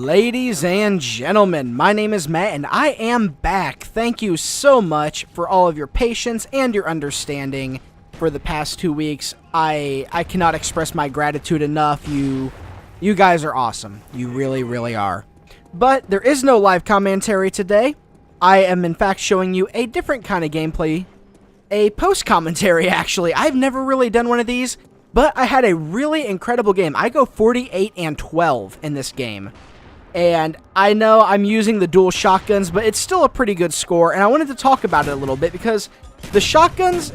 Ladies and gentlemen, my name is Matt and I am back. Thank you so much for all of your patience and your understanding for the past 2 weeks. I cannot express my gratitude enough. You guys are awesome. You really, really are. But there is no live commentary today. I am in fact showing you a different kind of gameplay. A post-commentary, actually. I've never really done one of these, but I had a really incredible game. I go 48-12 in this game. And I know I'm using the dual shotguns, but it's still a pretty good score. And I wanted to talk about it a little bit because the shotguns,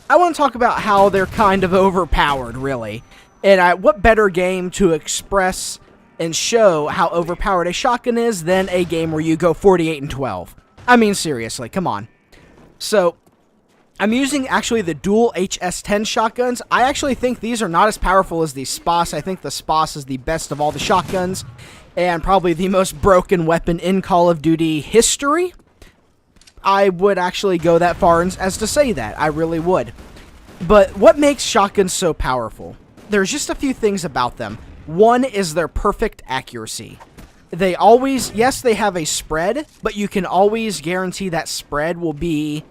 I want to talk about how they're kind of overpowered, really. And what better game to express and show how overpowered a shotgun is than a game where you go 48-12. I mean, seriously, come on. So, I'm using actually the dual HS10 shotguns. I actually think these are not as powerful as the SPAS. I think the SPAS is the best of all the shotguns and probably the most broken weapon in Call of Duty history. I would actually go that far as to say that. I really would. But what makes shotguns so powerful? There's just a few things about them. One is their perfect accuracy. They always, yes, they have a spread, but you can always guarantee that spread will be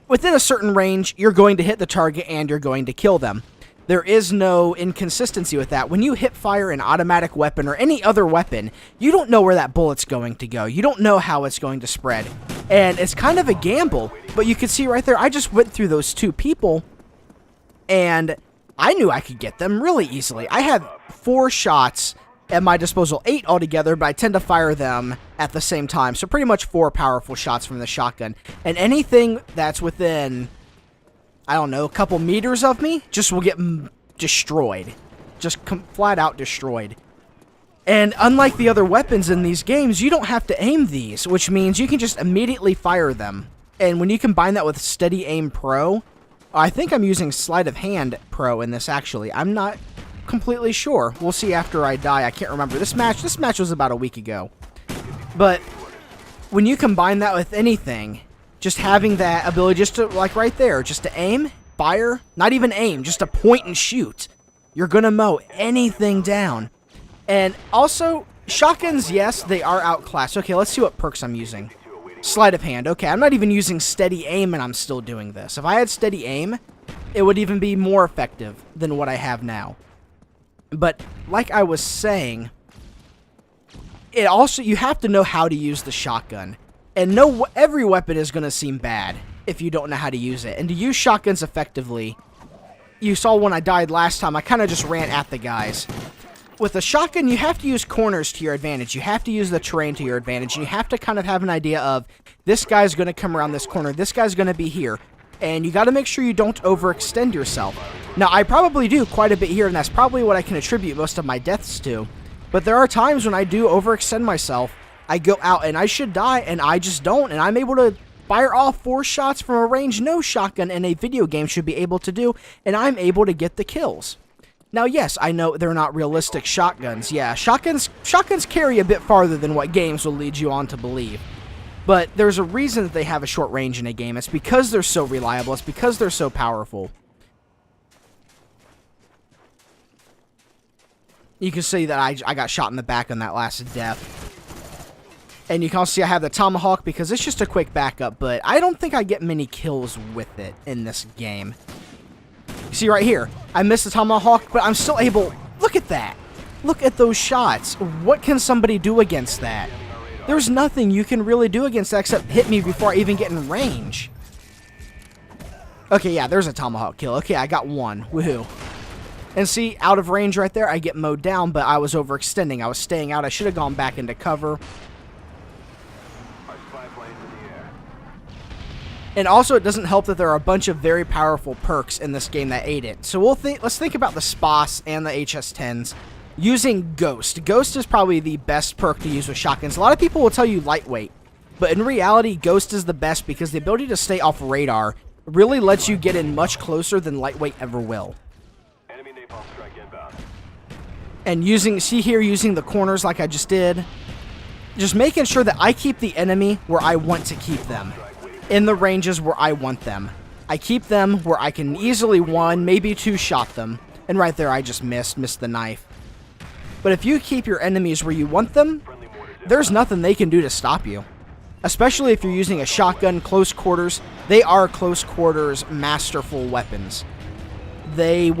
within a certain range. You're going to hit the target and you're going to kill them. There is no inconsistency with that. When you hip fire an automatic weapon or any other weapon, you don't know where that bullet's going to go. You don't know how it's going to spread. And it's kind of a gamble, but you can see right there, I just went through those two people and I knew I could get them really easily. I had 4 shots at my disposal, 8 altogether, but I tend to fire them at the same time. So pretty much 4 powerful shots from the shotgun. And anything that's within, I don't know, a couple meters of me just will get destroyed. Just flat out destroyed. And unlike the other weapons in these games, you don't have to aim these, which means you can just immediately fire them. And when you combine that with Steady Aim Pro, I think I'm using Sleight of Hand Pro in this, actually. I'm not completely sure. We'll see after I die. I can't remember. This match was about a week ago. But when you combine that with anything, just having that ability just to, like right there, just to aim, fire, not even aim, just to point and shoot, you're going to mow anything down. And also, shotguns, yes, they are outclassed. Okay, let's see what perks I'm using. Sleight of Hand. Okay, I'm not even using Steady Aim and I'm still doing this. If I had Steady Aim, it would even be more effective than what I have now. But like I was saying, it also, you have to know how to use the shotgun. And every weapon is going to seem bad if you don't know how to use it. And to use shotguns effectively, you saw when I died last time, I kind of just ran at the guys. With a shotgun, you have to use corners to your advantage. You have to use the terrain to your advantage. And you have to kind of have an idea of, this guy's going to come around this corner. This guy's going to be here. And you got to make sure you don't overextend yourself. Now, I probably do quite a bit here, and that's probably what I can attribute most of my deaths to. But there are times when I do overextend myself. I go out, and I should die, and I just don't. And I'm able to fire off 4 shots from a range no shotgun in a video game should be able to do. And I'm able to get the kills. Now, yes, I know they're not realistic shotguns. Yeah, shotguns carry a bit farther than what games will lead you on to believe. But there's a reason that they have a short range in a game. It's because they're so reliable. It's because they're so powerful. You can see that I got shot in the back on that last death. And you can also see I have the Tomahawk because it's just a quick backup. But I don't think I get many kills with it in this game. You see right here, I missed the Tomahawk, but I'm still able. Look at that. Look at those shots. What can somebody do against that? There's nothing you can really do against that except hit me before I even get in range. Okay, yeah, there's a Tomahawk kill. Okay, I got one. Woohoo. And see, out of range right there, I get mowed down, but I was overextending. I was staying out. I should have gone back into cover. And also, it doesn't help that there are a bunch of very powerful perks in this game that aid it. So let's think about the SPAS and the HS10s. Using Ghost. Ghost is probably the best perk to use with shotguns. A lot of people will tell you lightweight, but in reality, Ghost is the best because the ability to stay off radar really lets you get in much closer than lightweight ever will. And using the corners like I just did, just making sure that I keep the enemy where I want to keep them. In the ranges where I want them. I keep them where I can easily 1, maybe 2 shot them. And right there I just missed the knife. But if you keep your enemies where you want them, there's nothing they can do to stop you. Especially if you're using a shotgun, close quarters. They are close quarters masterful weapons. They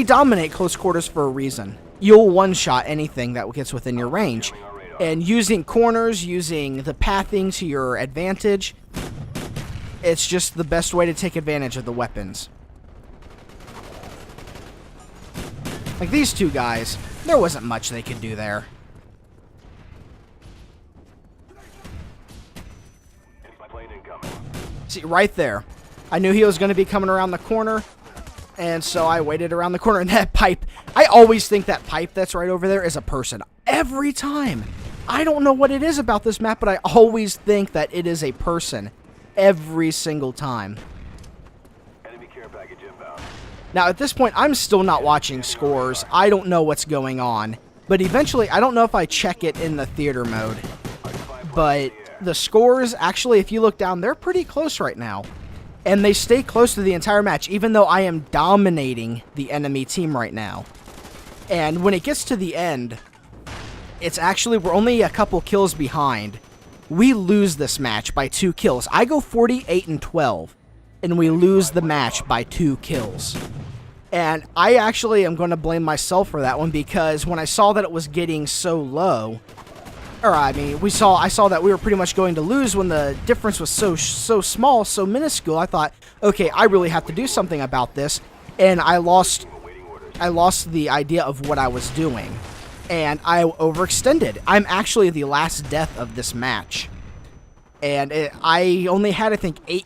dominate close quarters for a reason. You'll one-shot anything that gets within your range. And using corners, using the pathing to your advantage, it's just the best way to take advantage of the weapons. Like these two guys, there wasn't much they could do there. See, right there. I knew he was going to be coming around the corner, and so I waited around the corner, and that pipe, I always think that pipe that's right over there is a person. Every time. I don't know what it is about this map, but I always think that it is a person. Every single time. Enemy care package inbound. Now, at this point, I'm still not watching scores. I don't know what's going on. But eventually, I don't know if I check it in the theater mode. But the scores, actually, if you look down, they're pretty close right now. And they stay close to the entire match, even though I am dominating the enemy team right now. And when it gets to the end, it's actually, we're only a couple kills behind. We lose this match by 2 kills. I go 48-12, and we lose the match by 2 kills. And I actually am going to blame myself for that one, because when I saw that it was getting so low, or I mean, I saw that we were pretty much going to lose when the difference was so small, so minuscule. I thought, okay, I really have to do something about this, and I lost the idea of what I was doing. And I overextended. I'm actually the last death of this match. And I only had, I think, 8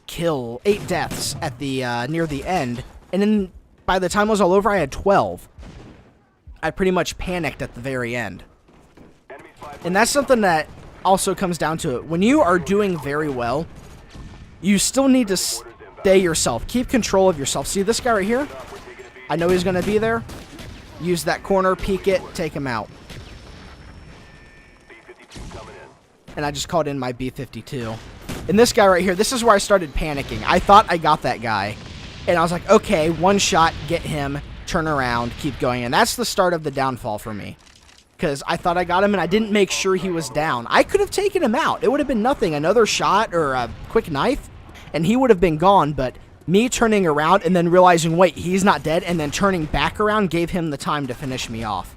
deaths at the near the end. And then by the time it was all over, I had 12. I pretty much panicked at the very end. And that's something that also comes down to it. When you are doing very well, you still need to stay yourself. Keep control of yourself. See this guy right here? I know he's going to be there. Use that corner, peek it, take him out. And I just called in my B-52. And this guy right here, this is where I started panicking. I thought I got that guy. And I was like, okay, one shot, get him, turn around, keep going. And that's the start of the downfall for me. Because I thought I got him and I didn't make sure he was down. I could have taken him out. It would have been nothing. Another shot or a quick knife, and he would have been gone. But me turning around and then realizing, wait, he's not dead, and then turning back around gave him the time to finish me off.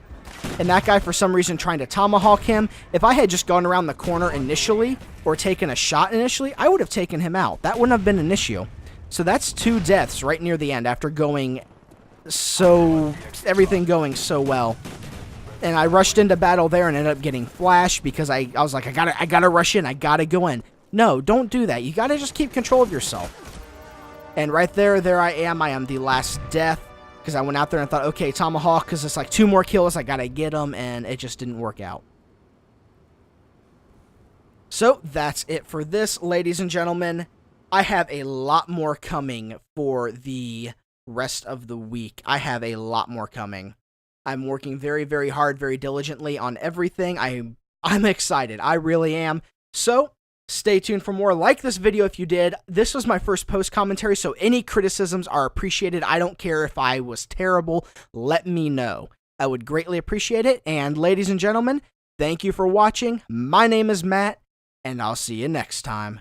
And that guy, for some reason, trying to tomahawk him, if I had just gone around the corner initially, or taken a shot initially, I would have taken him out. That wouldn't have been an issue. So that's 2 deaths right near the end after everything going so well. And I rushed into battle there and ended up getting flashed because I was like, I gotta rush in, I gotta go in. No, don't do that. You gotta just keep control of yourself. And right there I am the last death, because I went out there and thought, okay, tomahawk, because it's like 2 more kills, I gotta get them, and it just didn't work out. So that's it for this, ladies and gentlemen. I have a lot more coming for the rest of the week. I have a lot more coming. I'm working very, very hard, very diligently on everything. I'm excited. I really am. So stay tuned for more. Like this video if you did. This was my first post commentary, so any criticisms are appreciated. I don't care if I was terrible. Let me know. I would greatly appreciate it. And ladies and gentlemen, thank you for watching. My name is Matt, and I'll see you next time.